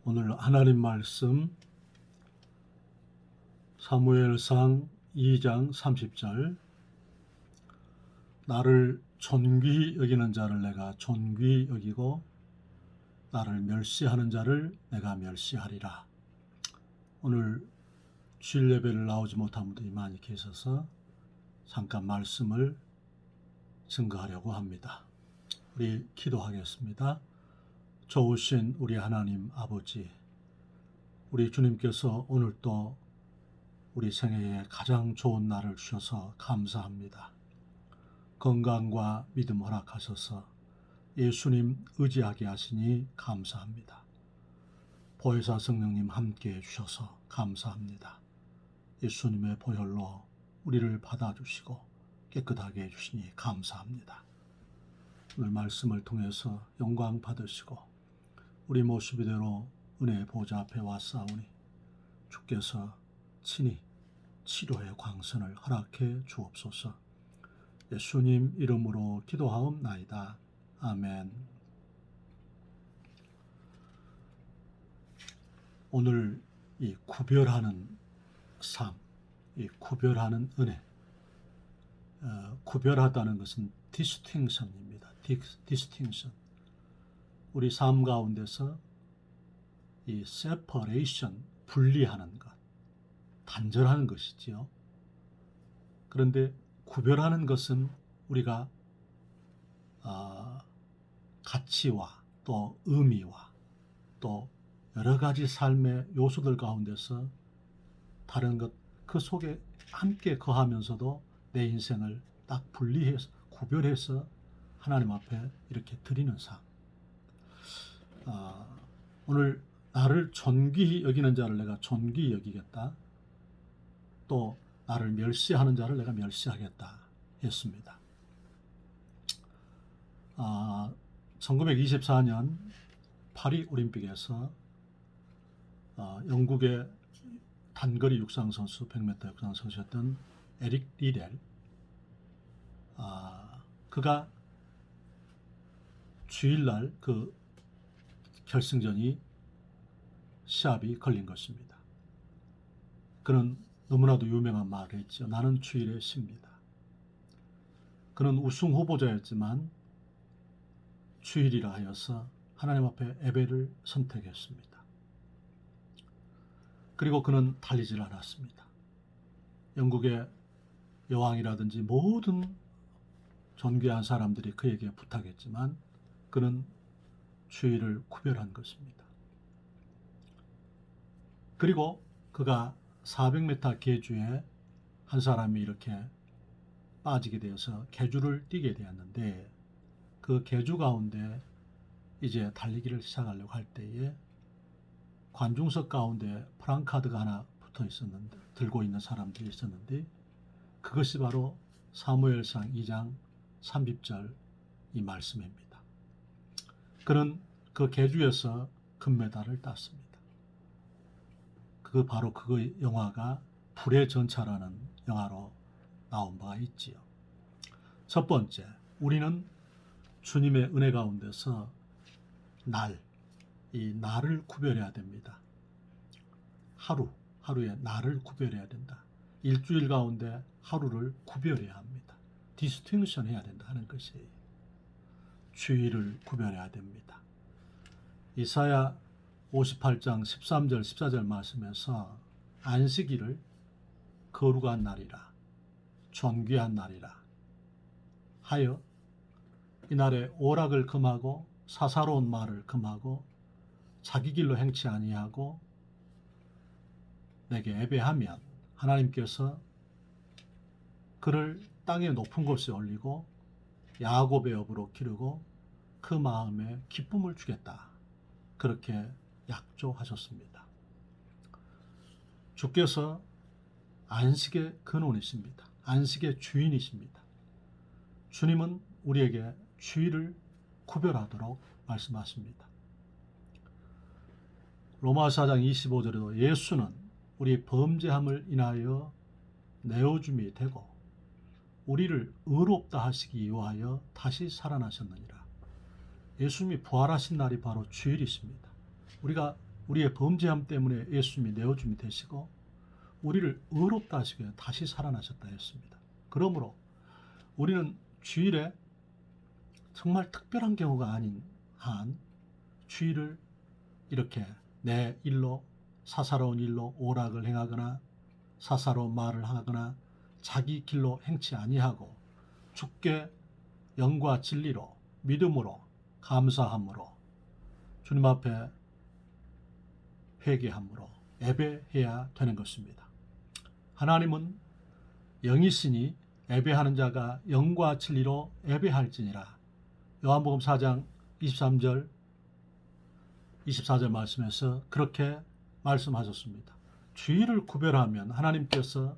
오늘 하나님 말씀 사무엘상 2장 30절. 나를 존귀히 여기는 자를 내가 존귀히 여기고 나를 멸시하는 자를 내가 멸시하리라. 오늘 주일 예배를 나오지 못한 분들이 많이 계셔서 잠깐 말씀을 증거하려고 합니다. 우리 기도하겠습니다. 좋으신 우리 하나님 아버지, 우리 주님께서 오늘 또 우리 생애에 가장 좋은 날을 주셔서 감사합니다. 건강과 믿음 허락하셔서 예수님 의지하게 하시니 감사합니다. 보혜사 성령님 함께 해주셔서 감사합니다. 예수님의 보혈로 우리를 받아주시고 깨끗하게 해주시니 감사합니다. 오늘 말씀을 통해서 영광 받으시고 우리 모습 이대로 은혜의 보좌 앞에 왔사오니 주께서 친히 치료의 광선을 허락해 주옵소서. 예수님 이름으로 기도하옵나이다. 아멘. 오늘 이 구별하는 삶, 이 구별하는 은혜, 구별하다는 것은 디스팅션입니다. 디스팅션. 우리 삶 가운데서 이 세퍼레이션, 분리하는 것, 단절하는 것이지요. 그런데 구별하는 것은 우리가 가치와 또 의미와 또 여러 가지 삶의 요소들 가운데서 다른 것, 그 속에 함께 거하면서도 내 인생을 딱 분리해서 구별해서 하나님 앞에 이렇게 드리는 삶. 오늘 나를 존귀히 여기는 자를 내가 존귀히 여기겠다. 또 나를 멸시하는 자를 내가 멸시하겠다 했습니다. 1924년 파리 올림픽에서 영국의 단거리 육상 선수, 100m 육상 선수였던 에릭 리델, 그가 주일날 그 결승전이 시합이 걸린 것입니다. 그는 너무나도 유명한 말을 했죠. 나는 주일의 신입니다. 그는 우승 후보자였지만 주일이라 하여서 하나님 앞에 예배를 선택했습니다. 그리고 그는 달리질 않았습니다. 영국의 여왕이라든지 모든 존귀한 사람들이 그에게 부탁했지만 그는 주일을 구별한 것입니다. 그리고 그가 400m 계주에 한 사람이 이렇게 빠지게 되어서 계주를 뛰게 되었는데 그 계주 가운데 이제 달리기를 시작하려고 할 때에 관중석 가운데 프랑카드가 하나 붙어 있었는데, 들고 있는 사람들이 있었는데 그것이 바로 사무엘상 2장 30절 이 말씀입니다. 그는 그 계주에서 금메달을 땄습니다. 바로 그 영화가 불의 전차라는 영화로 나온 바가 있지요. 첫 번째, 우리는 주님의 은혜 가운데서 이 날을 구별해야 됩니다. 하루에 날을 구별해야 된다. 일주일 가운데 하루를 구별해야 합니다. 디스팅션 해야 된다 하는 것이에요. 주일을 구별해야 됩니다. 이사야 58장 13절 14절 말씀에서 안식일을 거룩한 날이라 존귀한 날이라 하여 이날에 오락을 금하고 사사로운 말을 금하고 자기 길로 행치 아니하고 내게 예배하면 하나님께서 그를 땅의 높은 곳에 올리고 야곱의 업으로 기르고 그 마음에 기쁨을 주겠다. 그렇게 약조하셨습니다. 주께서 안식의 근원이십니다. 안식의 주인이십니다. 주님은 우리에게 주일을 구별하도록 말씀하십니다. 로마서 4장 25절에도 예수는 우리 범죄함을 인하여 내어줌이 되고 우리를 의롭다 하시기 위하여 다시 살아나셨느니라. 예수님이 부활하신 날이 바로 주일이십니다. 우리의 범죄함 때문에 예수님이 내어줌이 되시고 우리를 의롭다 하시기에 다시 살아나셨다 했습니다. 그러므로 우리는 주일에 정말 특별한 경우가 아닌 한 주일을 이렇게 내 일로 사사로운 일로 오락을 행하거나 사사로운 말을 하거나 자기 길로 행치 아니하고 주께 영과 진리로 믿음으로 감사함으로 주님 앞에 회개함으로 예배해야 되는 것입니다. 하나님은 영이시니 예배하는 자가 영과 진리로 예배할지니라. 요한복음 4장 23절 24절 말씀에서 그렇게 말씀하셨습니다. 주일을 구별하면 하나님께서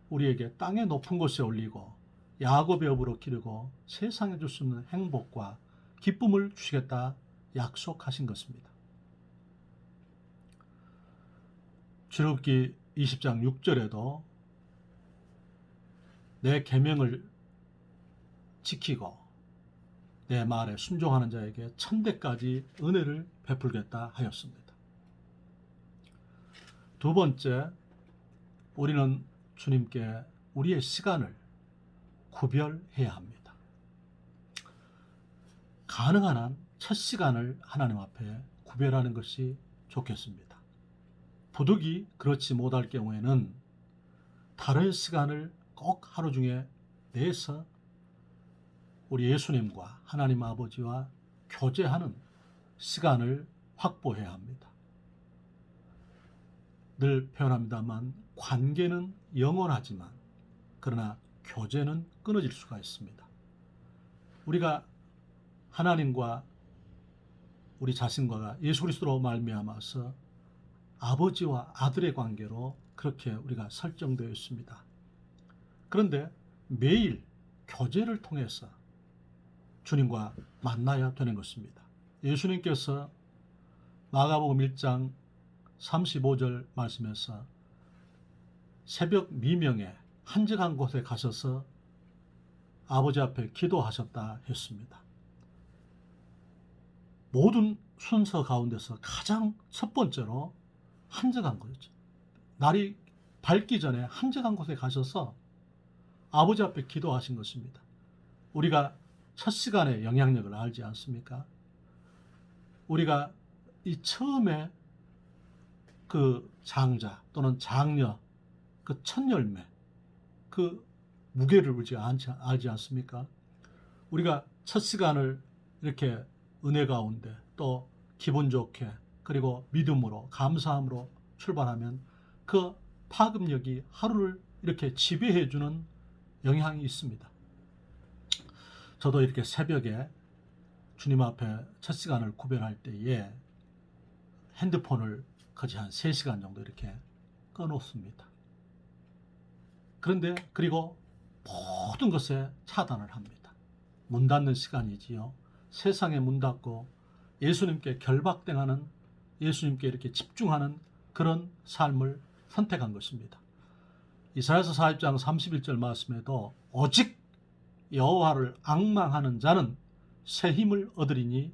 우리에게 땅의 높은 곳에 올리고 야곱의 업으로 기르고 세상에 줄 수 없는 행복과 기쁨을 주시겠다 약속하신 것입니다. 출애굽기 20장 6절에도 내 계명을 지키고 내 말에 순종하는 자에게 천대까지 은혜를 베풀겠다 하였습니다. 두 번째, 우리는 주님께 우리의 시간을 구별해야 합니다. 가능한 한 첫 시간을 하나님 앞에 구별하는 것이 좋겠습니다. 부득이 그렇지 못할 경우에는 다른 시간을 꼭 하루 중에 내서 우리 예수님과 하나님 아버지와 교제하는 시간을 확보해야 합니다. 늘 표현합니다만 관계는 영원하지만 그러나 교제는 끊어질 수가 있습니다. 우리가 하나님과 우리 자신과가 예수 그리스도로 말미암아서 아버지와 아들의 관계로 그렇게 우리가 설정되어 있습니다. 그런데 매일 교제를 통해서 주님과 만나야 되는 것입니다. 예수님께서 마가복음 1장 35절 말씀에서 새벽 미명에 한적한 곳에 가셔서 아버지 앞에 기도하셨다 했습니다. 모든 순서 가운데서 가장 첫 번째로 한적한 거였죠. 날이 밝기 전에 한적한 곳에 가셔서 아버지 앞에 기도하신 것입니다. 우리가 첫 시간의 영향력을 알지 않습니까? 우리가 이 처음에 그 장자 또는 장녀, 그 첫 열매, 그 무게를 우리가 알지 않습니까? 우리가 첫 시간을 이렇게 은혜 가운데 또 기분 좋게 그리고 믿음으로 감사함으로 출발하면 그 파급력이 하루를 이렇게 지배해 주는 영향이 있습니다. 저도 이렇게 새벽에 주님 앞에 첫 시간을 구별할 때에 핸드폰을 거의 한 3시간 정도 이렇게 꺼놓습니다. 그런데 그리고 모든 것에 차단을 합니다. 문 닫는 시간이지요. 세상에 문 닫고 예수님께 결박당하는, 예수님께 이렇게 집중하는 그런 삶을 선택한 것입니다. 이사야서 40장 31절 말씀에도 오직 여호와를 앙망하는 자는 새 힘을 얻으리니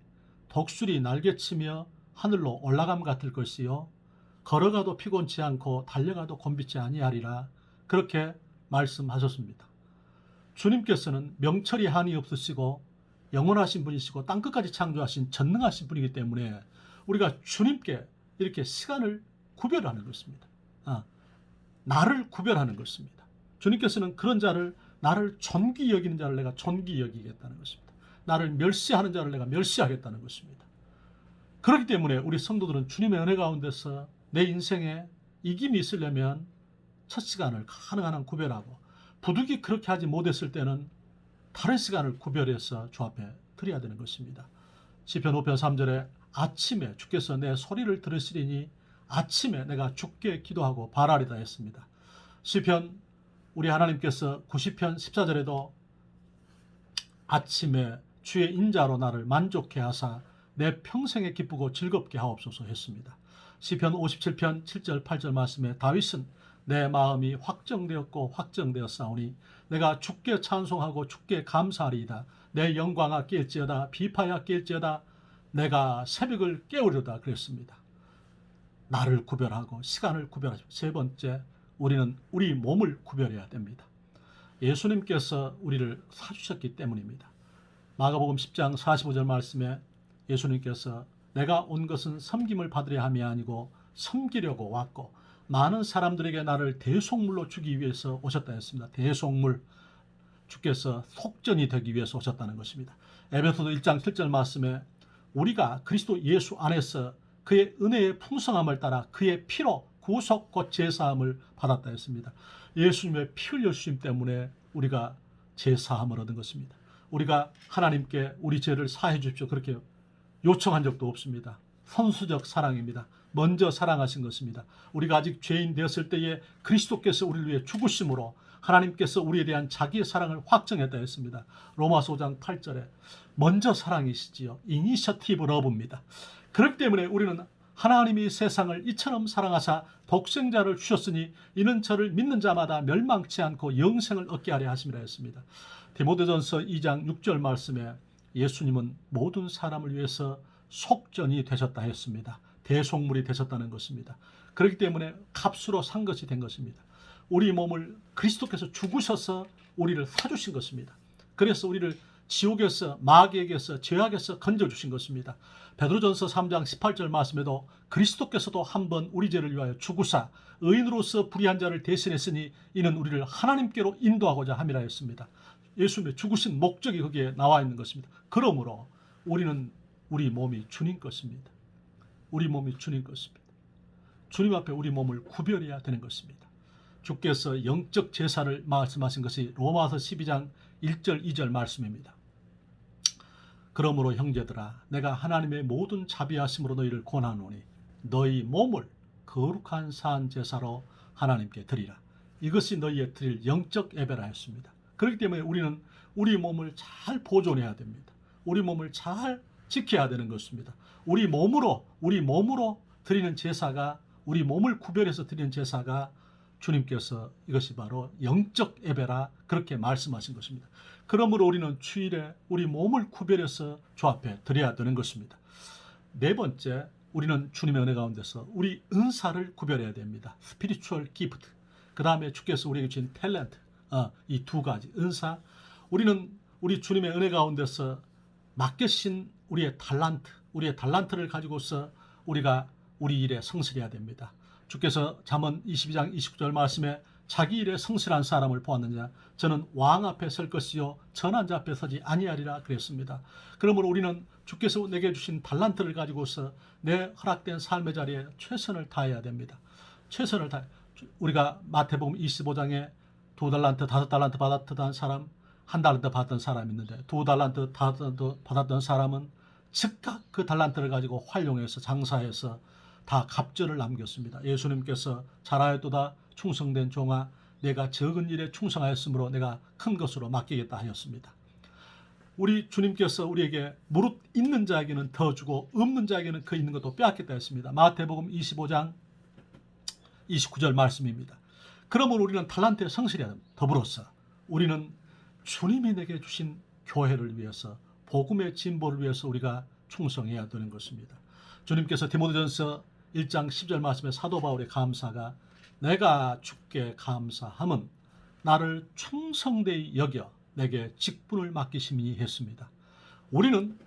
독수리 날개치며 하늘로 올라감 같을 것이요 걸어가도 피곤치 않고 달려가도 곤비치 아니하리라 그렇게 말씀하셨습니다. 주님께서는 명철이 한이 없으시고 영원하신 분이시고 땅끝까지 창조하신 전능하신 분이기 때문에 우리가 주님께 이렇게 시간을 구별하는 것입니다. 나를 구별하는 것입니다. 주님께서는 그런 자를, 나를 존귀 여기는 자를 내가 존귀 여기겠다는 것입니다. 나를 멸시하는 자를 내가 멸시하겠다는 것입니다. 그렇기 때문에 우리 성도들은 주님의 은혜 가운데서 내 인생에 이김이 있으려면 첫 시간을 가능한 한 구별하고 부득이 그렇게 하지 못했을 때는 다른 시간을 구별해서 주 앞에 드려야 되는 것입니다. 시편 5편 3절에 아침에 주께서 내 소리를 들으시리니 아침에 내가 주께 기도하고 바라리다 했습니다. 시편 우리 하나님께서 90편 14절에도 아침에 주의 인자로 나를 만족해 하사 내 평생에 기쁘고 즐겁게 하옵소서 했습니다. 시편 57편 7절 8절 말씀에 다윗은 내 마음이 확정되었고 확정되었사오니 내가 주께 찬송하고 주께 감사하리이다. 내 영광아 깰지어다 비파야 깰지어다 내가 새벽을 깨우려다 그랬습니다. 나를 구별하고 시간을 구별하시고, 세 번째, 우리는 우리 몸을 구별해야 됩니다. 예수님께서 우리를 사주셨기 때문입니다. 마가복음 10장 45절 말씀에 예수님께서 내가 온 것은 섬김을 받으려 함이 아니고 섬기려고 왔고 많은 사람들에게 나를 대속물로 주기 위해서 오셨다 했습니다. 대속물, 주께서 속전이 되기 위해서 오셨다는 것입니다. 에베소서 1장 7절 말씀에 우리가 그리스도 예수 안에서 그의 은혜의 풍성함을 따라 그의 피로 구속 곧 제사함을 받았다 했습니다. 예수님의 피 흘려 주심 때문에 우리가 제사함을 얻은 것입니다. 우리가 하나님께 우리 죄를 사해 주십시오 그렇게 요청한 적도 없습니다. 선수적 사랑입니다. 먼저 사랑하신 것입니다. 우리가 아직 죄인 되었을 때에 그리스도께서 우리를 위해 죽으심으로 하나님께서 우리에 대한 자기의 사랑을 확정했다 했습니다. 로마서 5장 8절에 먼저 사랑이시지요. 이니셔티브 러브입니다. 그렇기 때문에 우리는 하나님이 세상을 이처럼 사랑하사 독생자를 주셨으니 이는 저를 믿는 자마다 멸망치 않고 영생을 얻게 하려 하심이라 했습니다. 디모데전서 2장 6절 말씀에 예수님은 모든 사람을 위해서 속전이 되셨다 했습니다. 대속물이 되셨다는 것입니다. 그렇기 때문에 값으로 산 것이 된 것입니다. 우리 몸을 그리스도께서 죽으셔서 우리를 사주신 것입니다. 그래서 우리를 지옥에서, 마귀에게서, 죄악에서 건져주신 것입니다. 베드로전서 3장 18절 말씀에도 그리스도께서도 한번 우리 죄를 위하여 죽으사 의인으로서 불의한 자를 대신했으니 이는 우리를 하나님께로 인도하고자 함이라 했습니다. 예수님의 죽으신 목적이 거기에 나와 있는 것입니다. 그러므로 우리는 우리 몸이 주님 것입니다. 우리 몸이 주님 것입니다. 주님 앞에 우리 몸을 구별해야 되는 것입니다. 주께서 영적 제사를 말씀하신 것이 로마서 12장 1절 2절 말씀입니다. 그러므로 형제들아 내가 하나님의 모든 자비하심으로 너희를 권하노니 너희 몸을 거룩한 산 제사로 하나님께 드리라. 이것이 너희의 드릴 영적 예배라 했습니다. 그렇기 때문에 우리는 우리 몸을 잘 보존해야 됩니다. 우리 몸을 잘 지켜야 되는 것입니다. 우리 몸으로 드리는 제사가, 우리 몸을 구별해서 드리는 제사가 주님께서 이것이 바로 영적 예배라 그렇게 말씀하신 것입니다. 그러므로 우리는 주일에 우리 몸을 구별해서 주 앞에 드려야 되는 것입니다. 네 번째, 우리는 주님의 은혜 가운데서 우리 은사를 구별해야 됩니다. 스피리추얼 기프트, 그 다음에 주께서 우리에게 주신 탤런트, 이 두 가지 은사. 우리는 우리 주님의 은혜 가운데서 맡겨신 우리의 달란트를 가지고서 우리가 우리 일에 성실해야 됩니다. 주께서 잠언 22장 29절 말씀에 자기 일에 성실한 사람을 보았느냐 저는 왕 앞에 설 것이요 전한 자 앞에 서지 아니하리라 그랬습니다. 그러므로 우리는 주께서 내게 주신 달란트를 가지고서 내 허락된 삶의 자리에 최선을 다해야 됩니다. 최선을 다해. 우리가 마태복음 25장에 2달란트, 5달란트 받았던 사람, 1달란트 받았던 사람이 있는데 2달란트, 5달란트 받았던 사람은 즉각 그 달란트를 가지고 활용해서 장사해서 다 갑절을 남겼습니다. 예수님께서 잘하였도다 충성된 종아 내가 적은 일에 충성하였으므로 내가 큰 것으로 맡기겠다 하였습니다. 우리 주님께서 우리에게 무릇 있는 자에게는 더 주고 없는 자에게는 그 있는 것도 빼앗겠다 했습니다. 마태복음 25장 29절 말씀입니다. 그러므로 우리는 달란트에 성실해야 합니다. 더불어서 우리는 주님이 내게 주신 교회를 위해서, 복음의 진보를 위해서 우리가 충성해야 되는 것입니다. 주님께서 디모데전서 1장 10절 말씀에 사도 바울의 감사가 내가 주께 감사함은 나를 충성되이 여겨 내게 직분을 맡기심이니 했습니다. 우리는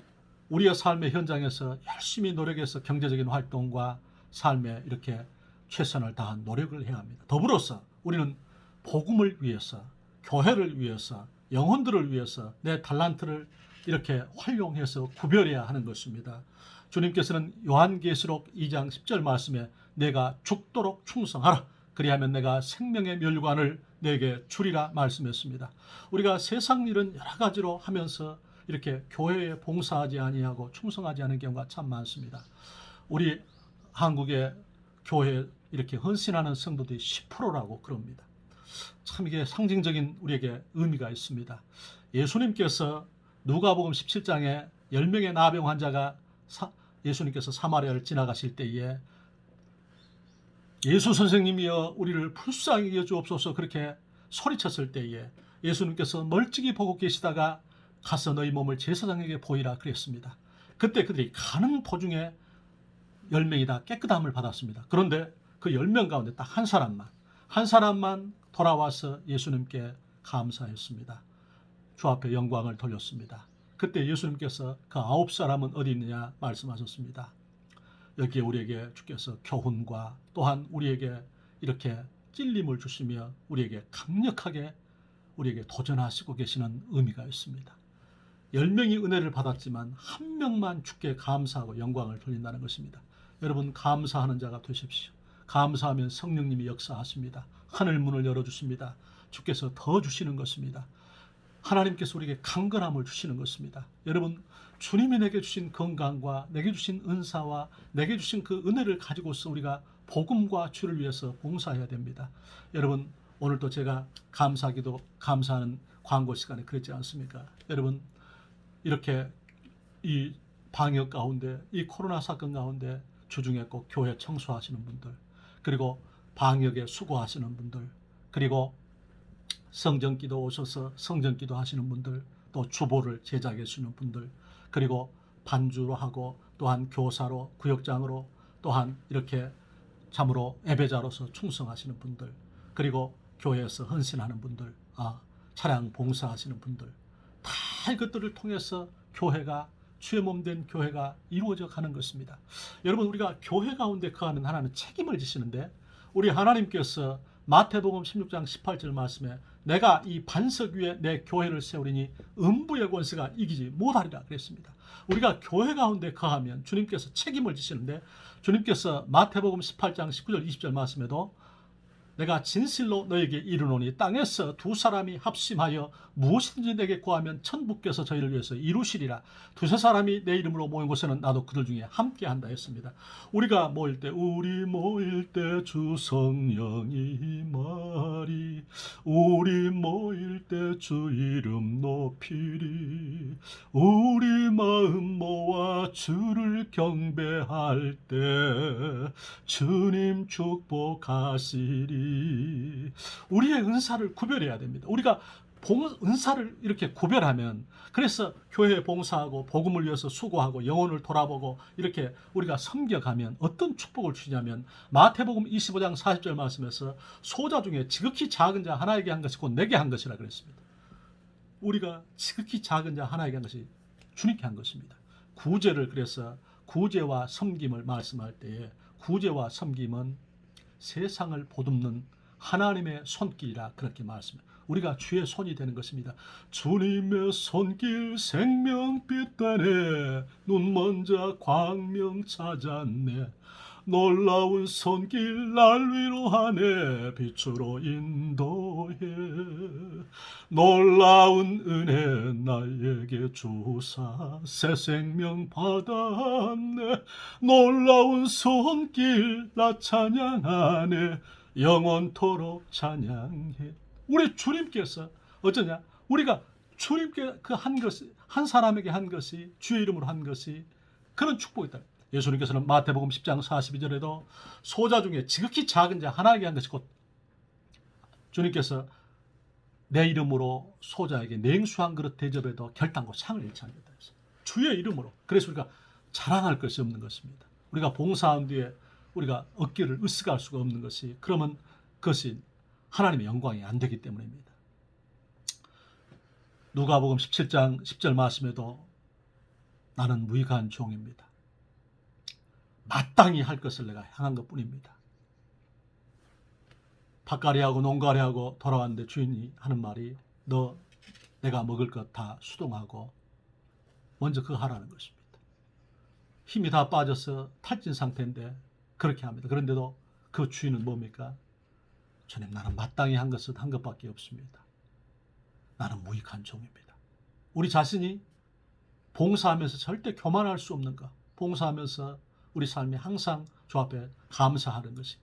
우리의 삶의 현장에서 열심히 노력해서 경제적인 활동과 삶에 이렇게 최선을 다한 노력을 해야 합니다. 더불어서 우리는 복음을 위해서, 교회를 위해서, 영혼들을 위해서 내 달란트를 이렇게 활용해서 구별해야 하는 것입니다. 주님께서는 요한계시록 2장 10절 말씀에 내가 죽도록 충성하라 그리하면 내가 생명의 멸관을 내게 주리라 말씀했습니다. 우리가 세상 일은 여러 가지로 하면서 이렇게 교회에 봉사하지 아니하고 충성하지 않은 경우가 참 많습니다. 우리 한국의 교회에 이렇게 헌신하는 성도들이 10%라고 그럽니다. 참 이게 상징적인 우리에게 의미가 있습니다. 예수님께서 누가복음 17장에 10명의 나병 환자가 예수님께서 사마리아를 지나가실 때에 예수 선생님이여 우리를 불쌍히 여주옵소서 그렇게 소리쳤을 때에 예수님께서 멀찍이 보고 계시다가 가서 너희 몸을 제사장에게 보이라 그랬습니다. 그때 그들이 가는 도중에 10명이 다 깨끗함을 받았습니다. 그런데 그 10명 가운데 딱 한 사람만 돌아와서 예수님께 감사했습니다. 주 앞에 영광을 돌렸습니다. 그때 예수님께서 그 9사람은 어디 있느냐 말씀하셨습니다. 여기에 우리에게 주께서 교훈과 또한 우리에게 이렇게 찔림을 주시며 우리에게 강력하게 우리에게 도전하시고 계시는 의미가 있습니다. 10명이 은혜를 받았지만 한 명만 주께 감사하고 영광을 돌린다는 것입니다. 여러분, 감사하는 자가 되십시오. 감사하면 성령님이 역사하십니다. 하늘 문을 열어주십니다. 주께서 더 주시는 것입니다. 하나님께서 우리에게 강건함을 주시는 것입니다. 여러분, 주님이 내게 주신 건강과 내게 주신 은사와 내게 주신 그 은혜를 가지고서 우리가 복음과 주를 위해서 봉사해야 됩니다. 여러분, 오늘도 제가 감사하기도 감사하는 광고 시간에 그랬지 않습니까? 여러분, 이렇게 이 방역 가운데, 이 코로나 사건 가운데 주중에 꼭 교회 청소하시는 분들, 그리고 방역에 수고하시는 분들, 그리고 성전기도 오셔서 성전기도 하시는 분들, 또 주보를 제작해 주시는 분들, 그리고 반주로 하고 또한 교사로, 구역장으로, 또한 이렇게 참으로 예배자로서 충성하시는 분들, 그리고 교회에서 헌신하는 분들, 차량 봉사하시는 분들, 다 이것들을 통해서 교회가, 주의 몸 된 교회가 이루어져 가는 것입니다. 여러분, 우리가 교회 가운데 거하는 하나는 책임을 지시는데, 우리 하나님께서 마태복음 16장 18절 말씀에 내가 이 반석 위에 내 교회를 세우리니 음부의 권세가 이기지 못하리라 그랬습니다. 우리가 교회 가운데 거하면 주님께서 책임을 지시는데, 주님께서 마태복음 18장 19절 20절 말씀에도 내가 진실로 너에게 이르노니 땅에서 두 사람이 합심하여 무엇이든지 내게 구하면 천부께서 저희를 위해서 이루시리라. 두세 사람이 내 이름으로 모인 곳에는 나도 그들 중에 함께한다 했습니다. 우리가 모일 때 우리 모일 때 주 성령이 임하리, 우리 모일 때 주 이름 높이리, 우리 마음 모아 주를 경배할 때 주님 축복하시리. 우리의 은사를 구별해야 됩니다. 우리가 은사를 이렇게 구별하면, 그래서 교회에 봉사하고 복음을 위해서 수고하고 영혼을 돌아보고 이렇게 우리가 섬겨가면 어떤 축복을 주냐면, 마태복음 25장 40절 말씀에서 소자 중에 지극히 작은 자 하나에게 한 것이 곧 내게 한 것이라 그랬습니다. 우리가 지극히 작은 자 하나에게 한 것이 주님께 한 것입니다. 구제를, 그래서 구제와 섬김을 말씀할 때에 구제와 섬김은 세상을 보듬는 하나님의 손길이라 그렇게 말씀합니다. 우리가 주의 손이 되는 것입니다. 주님의 손길 생명빛 되네, 눈 먼저 광명 찾았네, 놀라운 손길 날 위로하네, 빛으로 인도해, 놀라운 은혜 나에게 주사 새 생명 받았네, 놀라운 손길 나 찬양하네, 영원토록 찬양해. 우리 주님께서 어쩌냐? 우리가 주님께 그 한 것이, 한 사람에게 한 것이, 주의 이름으로 한 것이 그런 축복이다. 예수님께서는 마태복음 10장 42절에도 소자 중에 지극히 작은 자 하나에게 한 것이 곧, 주님께서 내 이름으로 소자에게 냉수 한 그릇 대접에도 결단코 상을 잃지 않겠다 했어요. 주의 이름으로. 그래서 우리가 자랑할 것이 없는 것입니다. 우리가 봉사한 뒤에 우리가 어깨를 으쓱할 수가 없는 것이, 그러면 그것이 하나님의 영광이 안 되기 때문입니다. 누가복음 17장 10절 말씀에도 나는 무익한 종입니다. 마땅히 할 것을 내가 향한 것뿐입니다. 밭가리하고 농가리하고 돌아왔는데 주인이 하는 말이, 너 내가 먹을 것 다 수동하고 먼저 그거 하라는 것입니다. 힘이 다 빠져서 탈진 상태인데 그렇게 합니다. 그런데도 그 주인은 뭡니까? 주님, 나는 마땅히 한 것은 한 것밖에 없습니다. 나는 무익한 종입니다. 우리 자신이 봉사하면서 절대 교만할 수 없는가? 봉사하면서 우리 삶이 항상 주 앞에 감사하는 것이,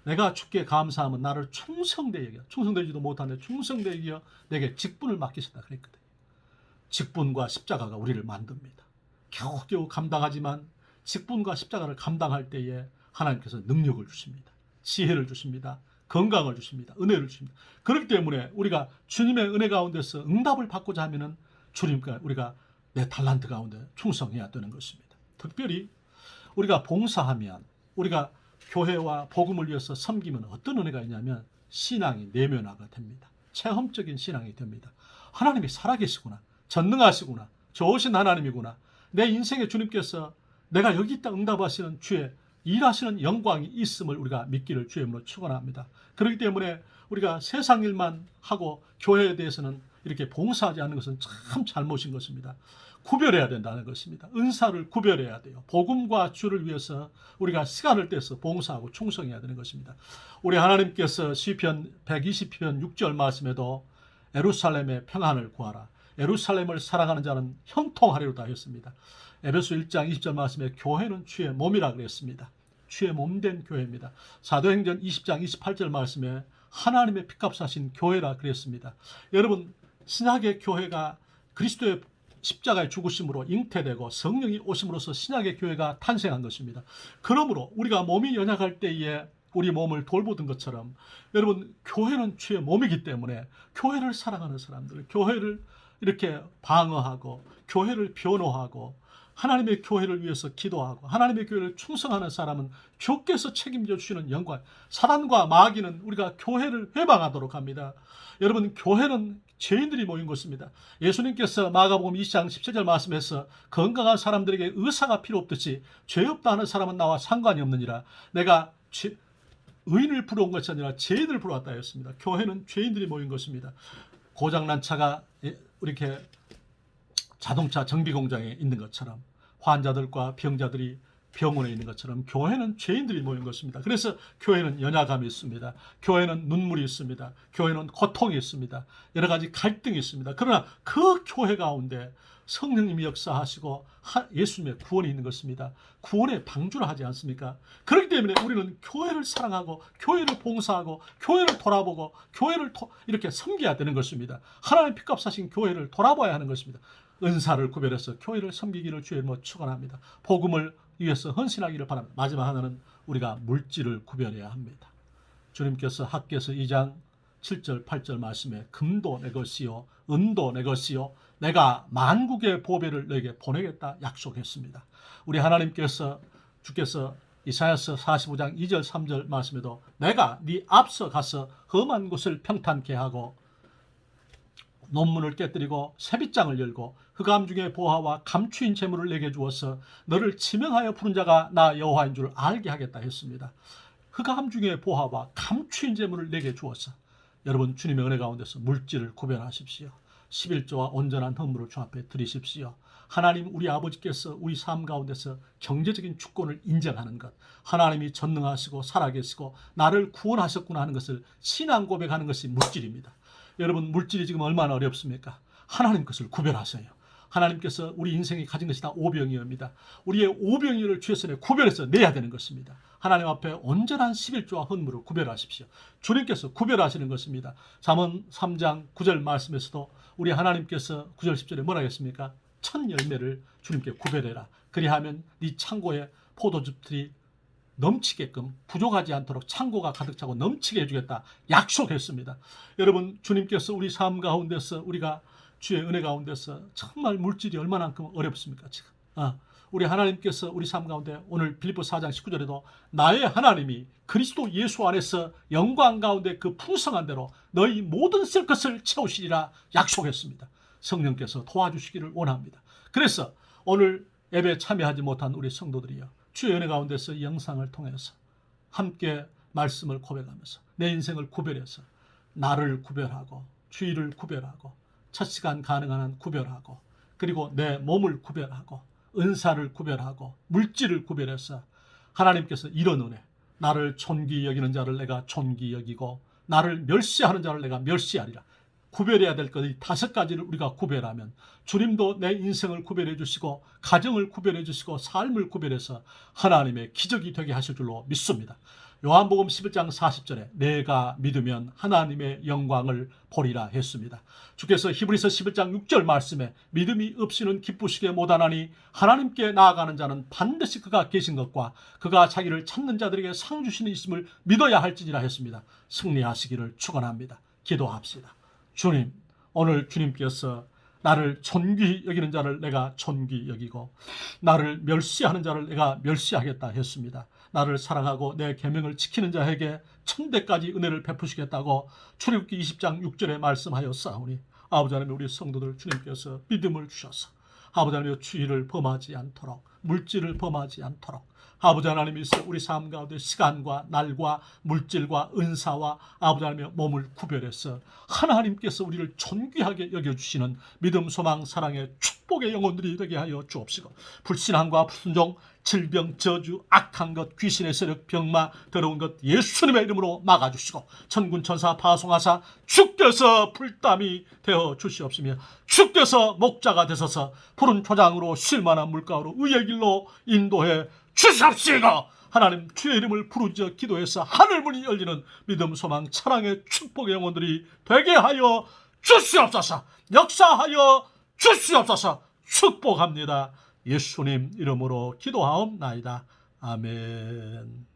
내가 주께 감사하면 나를 충성되게 여겨, 충성되지도 못하는데 충성되게 여겨 내게 직분을 맡기셨다 그랬거든요. 직분과 십자가가 우리를 만듭니다. 겨우겨우 감당하지만 직분과 십자가를 감당할 때에 하나님께서 능력을 주십니다. 지혜를 주십니다. 건강을 주십니다. 은혜를 주십니다. 그렇기 때문에 우리가 주님의 은혜 가운데서 응답을 받고자 하면은 주님과 우리가 내 달란트 가운데 충성해야 되는 것입니다. 특별히 우리가 봉사하면, 우리가 교회와 복음을 위해서 섬기면 어떤 은혜가 있냐면 신앙이 내면화가 됩니다. 체험적인 신앙이 됩니다. 하나님이 살아계시구나, 전능하시구나, 좋으신 하나님이구나, 내 인생의 주님께서 내가 여기 있다 응답하시는 주의 일하시는 영광이 있음을 우리가 믿기를 주의 이름으로 축원합니다. 그렇기 때문에 우리가 세상 일만 하고 교회에 대해서는 이렇게 봉사하지 않는 것은 참 잘못인 것입니다. 구별해야 된다는 것입니다. 은사를 구별해야 돼요. 복음과 주를 위해서 우리가 시간을 떼서 봉사하고 충성해야 되는 것입니다. 우리 하나님께서 시편 120편 6절 말씀에도 예루살렘의 평안을 구하라, 예루살렘을 사랑하는 자는 형통하리로다 했습니다. 에베소 1장 20절 말씀에 교회는 주의 몸이라 그랬습니다. 주의 몸된 교회입니다. 사도행전 20장 28절 말씀에 하나님의 피값 사신 교회라 그랬습니다. 여러분, 신약의 교회가 그리스도의 십자가의 죽으심으로 잉태되고 성령이 오심으로써 신약의 교회가 탄생한 것입니다. 그러므로 우리가 몸이 연약할 때에 우리 몸을 돌보던 것처럼 여러분, 교회는 주의 몸이기 때문에 교회를 사랑하는 사람들, 교회를 이렇게 방어하고 교회를 변호하고 하나님의 교회를 위해서 기도하고 하나님의 교회를 충성하는 사람은 주께서 책임져 주시는 영광, 사단과 마귀는 우리가 교회를 회방하도록 합니다. 여러분, 교회는 죄인들이 모인 것입니다. 예수님께서 마가복음 20장 17절 말씀에서 건강한 사람들에게 의사가 필요 없듯이 죄 없다 하는 사람은 나와 상관이 없느니라, 내가 의인을 부러운 것이 아니라 죄인을 부러웠다 했습니다. 교회는 죄인들이 모인 것입니다. 고장난 차가 이렇게 자동차 정비 공장에 있는 것처럼, 환자들과 병자들이 병원에 있는 것처럼 교회는 죄인들이 모인 것입니다. 그래서 교회는 연약함이 있습니다. 교회는 눈물이 있습니다. 교회는 고통이 있습니다. 여러 가지 갈등이 있습니다. 그러나 그 교회 가운데 성령님이 역사하시고 예수님의 구원이 있는 것입니다. 구원의 방주를 하지 않습니까? 그렇기 때문에 우리는 교회를 사랑하고 교회를 봉사하고 교회를 돌아보고 교회를 이렇게 섬겨야 되는 것입니다. 하나님 피값 사신 교회를 돌아봐야 하는 것입니다. 은사를 구별해서 교회를 섬기기를 주의 이름으로 축원합니다. 복음을 위해서 헌신하기를 바랍니다. 마지막 하나는 우리가 물질을 구별해야 합니다. 주님께서 학개서 2장 7절 8절 말씀에 금도 내 것이요 은도 내 것이요 내가 만국의 보배를 너에게 보내겠다 약속했습니다. 우리 하나님께서, 주께서 이사야서 45장 2절 3절 말씀에도 내가 네 앞서 가서 험한 곳을 평탄케 하고 논문을 깨뜨리고 새빗장을 열고 흑암 중에 보화와 감추인 재물을 내게 주어서 너를 지명하여 부른 자가 나 여호와인 줄 알게 하겠다 했습니다. 흑암 중에 보화와 감추인 재물을 내게 주어서, 여러분, 주님의 은혜 가운데서 물질을 구별하십시오. 11조와 온전한 헌물을 주 앞에 드리십시오. 하나님, 우리 아버지께서 우리 삶 가운데서 경제적인 주권을 인정하는 것, 하나님이 전능하시고 살아계시고 나를 구원하셨구나 하는 것을 신앙 고백하는 것이 물질입니다. 여러분, 물질이 지금 얼마나 어렵습니까? 하나님 것을 구별하세요. 하나님께서 우리 인생이 가진 것이 다 오병이어입니다. 우리의 오병이어를 주의 손에 구별해서 내야 되는 것입니다. 하나님 앞에 온전한 11조와 헌물을 구별하십시오. 주님께서 구별하시는 것입니다. 잠언 3장 9절 말씀에서도 우리 하나님께서 9절 10절에 뭐라 했습니까? 첫 열매를 주님께 구별해라. 그리하면 네 창고에 포도즙들이 넘치게끔, 부족하지 않도록 창고가 가득 차고 넘치게 해주겠다 약속했습니다. 여러분, 주님께서 우리 삶 가운데서, 우리가 주의 은혜 가운데서 정말 물질이 얼마나큼 어렵습니까 지금? 우리 하나님께서 우리 삶 가운데 오늘 빌립보 4장 19절에도 나의 하나님이 그리스도 예수 안에서 영광 가운데 그 풍성한 대로 너희 모든 쓸 것을 채우시리라 약속했습니다. 성령께서 도와주시기를 원합니다. 그래서 오늘 예배에 참여하지 못한 우리 성도들이요, 주의 은혜 가운데서 이 영상을 통해서 함께 말씀을 고백하면서 내 인생을 구별해서 나를 구별하고 주의를 구별하고 첫 시간 가능한 한 구별하고, 그리고 내 몸을 구별하고 은사를 구별하고 물질을 구별해서 하나님께서 이런 은혜, 나를 존귀 여기는 자를 내가 존귀 여기고 나를 멸시하는 자를 내가 멸시하리라. 구별해야 될 것 이 5가지를 우리가 구별하면 주님도 내 인생을 구별해 주시고 가정을 구별해 주시고 삶을 구별해서 하나님의 기적이 되게 하실 줄로 믿습니다. 요한복음 11장 40절에 내가 믿으면 하나님의 영광을 보리라 했습니다. 주께서 히브리서 11장 6절 말씀에 믿음이 없이는 기쁘시게 못하나니 하나님께 나아가는 자는 반드시 그가 계신 것과 그가 자기를 찾는 자들에게 상 주시는 있음을 믿어야 할지니라 했습니다. 승리하시기를 축원합니다. 기도합시다. 주님, 오늘 주님께서 나를 존귀히 여기는 자를 내가 존귀히 여기고 나를 멸시하는 자를 내가 멸시하겠다 했습니다. 나를 사랑하고 내 계명을 지키는 자에게 천대까지 은혜를 베푸시겠다고 출애굽기 20장 6절에 말씀하였사오니 아버지 하나님, 우리 성도들 주님께서 믿음을 주셔서 아버지 하나님 주의를 범하지 않도록, 물질을 범하지 않도록 아버지 하나님이 우리 삶 가운데 시간과 날과 물질과 은사와 아버지 하나님의 몸을 구별해서 하나님께서 우리를 존귀하게 여겨주시는 믿음, 소망, 사랑의 축복의 영혼들이 되게 하여 주옵시고, 불신앙과 불순종, 질병, 저주, 악한 것, 귀신의 세력, 병마, 더러운 것 예수님의 이름으로 막아주시고, 천군 천사 파송하사 주께서 불담이 되어 주시옵시며 주께서 목자가 되셔서 푸른 초장으로 쉴만한 물가로 의의 길로 인도해 주시옵시고, 하나님 주의 이름을 부르짖어 기도해서 하늘문이 열리는 믿음, 소망, 사랑의 축복의 영혼들이 되게 하여 주시옵소서. 역사하여 주시옵소서. 축복합니다. 예수님 이름으로 기도하옵나이다. 아멘.